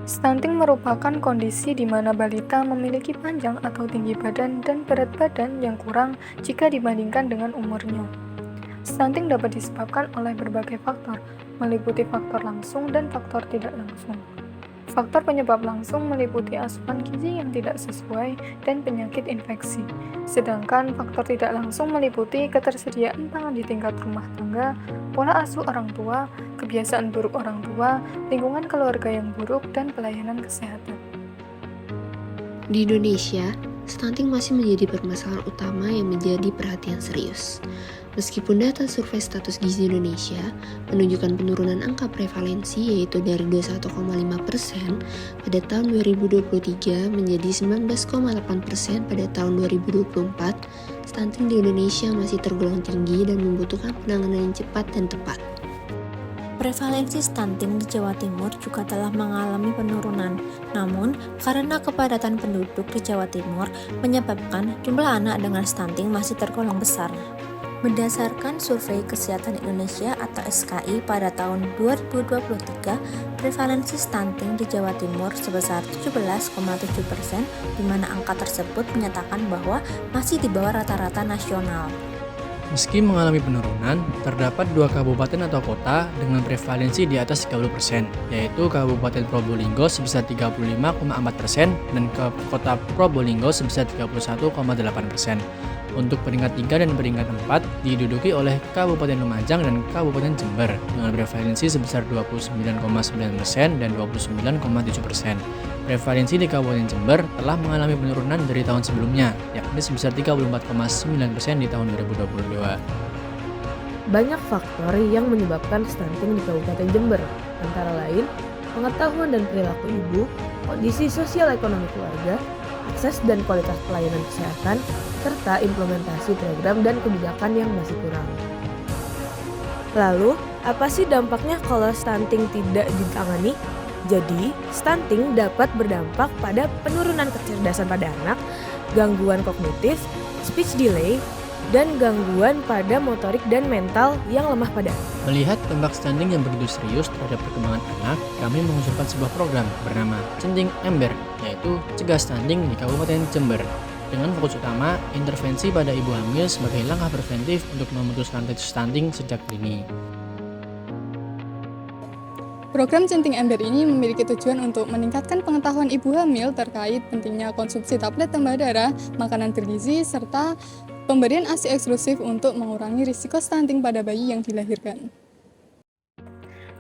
Stunting merupakan kondisi di mana balita memiliki panjang atau tinggi badan dan berat badan yang kurang jika dibandingkan dengan umurnya. Stunting dapat disebabkan oleh berbagai faktor, meliputi faktor langsung dan faktor tidak langsung. Faktor penyebab langsung meliputi asupan gizi yang tidak sesuai dan penyakit infeksi, sedangkan faktor tidak langsung meliputi ketersediaan pangan di tingkat rumah tangga, pola asuh orang tua, kebiasaan buruk orang tua, lingkungan keluarga yang buruk, dan pelayanan kesehatan. Di Indonesia, stunting masih menjadi permasalahan utama yang menjadi perhatian serius. Meskipun data survei status gizi Indonesia menunjukkan penurunan angka prevalensi yaitu dari 21,5% pada tahun 2023 menjadi 19,8% pada tahun 2024, stunting di Indonesia masih tergolong tinggi dan membutuhkan penanganan yang cepat dan tepat. Prevalensi stunting di Jawa Timur juga telah mengalami penurunan, namun karena kepadatan penduduk di Jawa Timur menyebabkan jumlah anak dengan stunting masih tergolong besar. Berdasarkan Survei Kesehatan Indonesia atau SKI pada tahun 2023, prevalensi stunting di Jawa Timur sebesar 17,7%, di mana angka tersebut menyatakan bahwa masih di bawah rata-rata nasional. Meski mengalami penurunan, terdapat 2 kabupaten atau kota dengan prevalensi di atas 30%, yaitu Kabupaten Probolinggo sebesar 35,4% dan Kota Probolinggo sebesar 31,8%. Untuk peringkat 3 dan peringkat 4 diduduki oleh Kabupaten Lumajang dan Kabupaten Jember dengan prevalensi sebesar 29,9% dan 29,7%. Prevalensi di Kabupaten Jember telah mengalami penurunan dari tahun sebelumnya, yakni sebesar 34,9% di tahun 2022. Banyak faktor yang menyebabkan stunting di Kabupaten Jember, antara lain pengetahuan dan perilaku ibu, kondisi sosial ekonomi keluarga, akses dan kualitas pelayanan kesehatan, serta implementasi program dan kebijakan yang masih kurang. Lalu, apa sih dampaknya kalau stunting tidak ditangani? Jadi, stunting dapat berdampak pada penurunan kecerdasan pada anak, gangguan kognitif, speech delay, dan gangguan pada motorik dan mental yang lemah pada anak. Melihat dampak stunting yang begitu serius terhadap perkembangan anak, kami mengusulkan sebuah program bernama Centing Ember, yaitu Cegah Stunting di Kabupaten Jember, dengan fokus utama intervensi pada ibu hamil sebagai langkah preventif untuk memutus rantai stunting sejak dini. Program Centing Ember ini memiliki tujuan untuk meningkatkan pengetahuan ibu hamil terkait pentingnya konsumsi tablet tambah darah, makanan bergizi, serta pemberian ASI eksklusif untuk mengurangi risiko stunting pada bayi yang dilahirkan.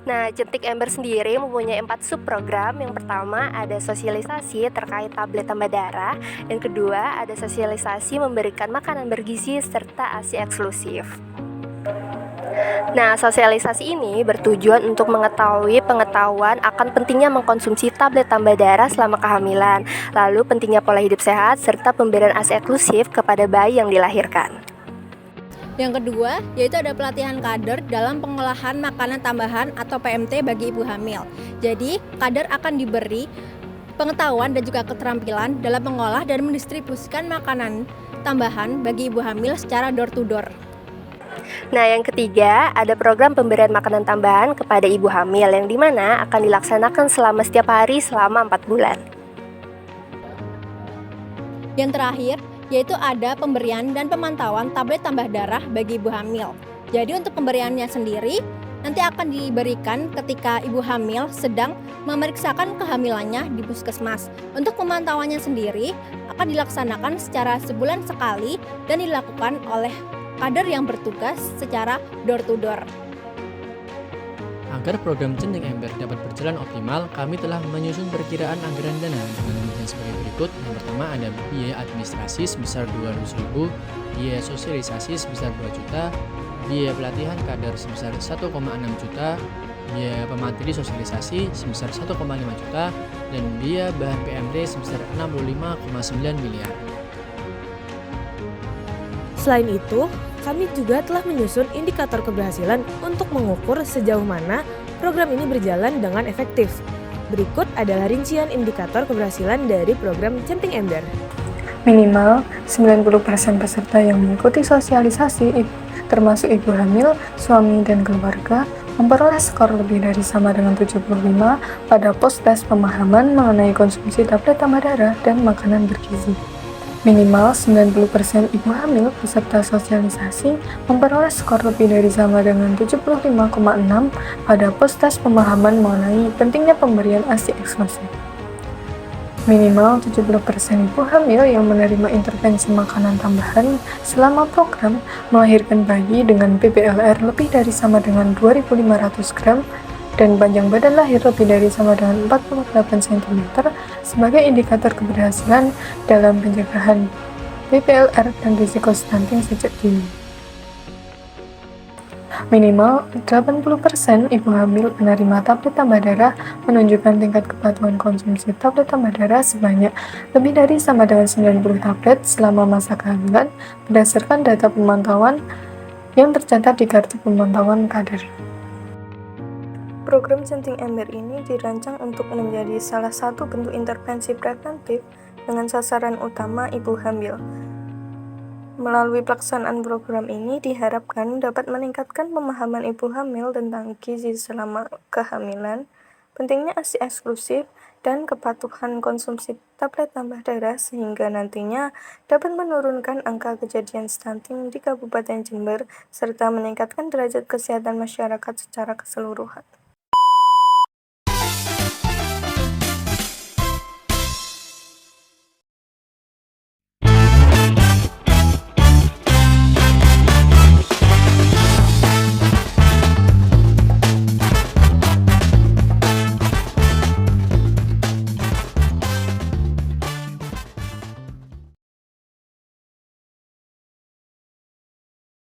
Nah, Centing Ember sendiri mempunyai 4 subprogram. Yang pertama ada sosialisasi terkait tablet tambah darah. Yang kedua ada sosialisasi memberikan makanan bergizi serta ASI eksklusif. Nah, sosialisasi ini bertujuan untuk mengetahui pengetahuan akan pentingnya mengkonsumsi tablet tambah darah selama kehamilan, lalu pentingnya pola hidup sehat, serta pemberian ASI eksklusif kepada bayi yang dilahirkan. Yang kedua, yaitu ada pelatihan kader dalam pengolahan makanan tambahan atau PMT bagi ibu hamil. Jadi, kader akan diberi pengetahuan dan juga keterampilan dalam mengolah dan mendistribusikan makanan tambahan bagi ibu hamil secara door to door. Nah, yang ketiga ada program pemberian makanan tambahan kepada ibu hamil yang dimana akan dilaksanakan selama setiap hari selama 4 bulan. Yang terakhir, yaitu ada pemberian dan pemantauan tablet tambah darah bagi ibu hamil. Jadi untuk pemberiannya sendiri nanti akan diberikan ketika ibu hamil sedang memeriksakan kehamilannya di puskesmas. Untuk pemantauannya sendiri akan dilaksanakan secara sebulan sekali dan dilakukan oleh kader yang bertugas secara door to door. Agar program Centing Ember dapat berjalan optimal, kami telah menyusun perkiraan anggaran dana dengan rincian sebagai berikut. Yang pertama ada biaya administrasi sebesar 200.000, biaya sosialisasi sebesar 2 juta, biaya pelatihan kader sebesar 1,6 juta, biaya pemateri sosialisasi sebesar 1,5 juta, dan biaya bahan PMT sebesar 65,9 miliar. Selain itu, kami juga telah menyusun indikator keberhasilan untuk mengukur sejauh mana program ini berjalan dengan efektif. Berikut adalah rincian indikator keberhasilan dari program Centing Ember. Minimal 90% peserta yang mengikuti sosialisasi termasuk ibu hamil, suami dan keluarga, memperoleh skor lebih dari sama dengan 75 pada pos tes pemahaman mengenai konsumsi tablet tambah darah dan makanan bergizi. Minimal 90% ibu hamil peserta sosialisasi memperoleh skor lebih dari sama dengan 75,6 pada pos tes pemahaman mengenai pentingnya pemberian ASI eksklusif. Minimal 70% ibu hamil yang menerima intervensi makanan tambahan selama program melahirkan bayi dengan PPLR lebih dari sama dengan 2.500 gram dan panjang badan lahir lebih dari sama dengan 48 cm sebagai indikator keberhasilan dalam pencegahan PPLR dan risiko stunting sejak dini. Minimal 80% ibu hamil penerima tablet tambah darah menunjukkan tingkat kepatuhan konsumsi tablet tambah darah sebanyak lebih dari sama dengan 90 tablet selama masa kehamilan berdasarkan data pemantauan yang tercatat di kartu pemantauan kader. Program Centing Ember ini dirancang untuk menjadi salah satu bentuk intervensi preventif dengan sasaran utama ibu hamil. Melalui pelaksanaan program ini diharapkan dapat meningkatkan pemahaman ibu hamil tentang gizi selama kehamilan, pentingnya ASI eksklusif, dan kepatuhan konsumsi tablet tambah darah sehingga nantinya dapat menurunkan angka kejadian stunting di Kabupaten Jember serta meningkatkan derajat kesehatan masyarakat secara keseluruhan.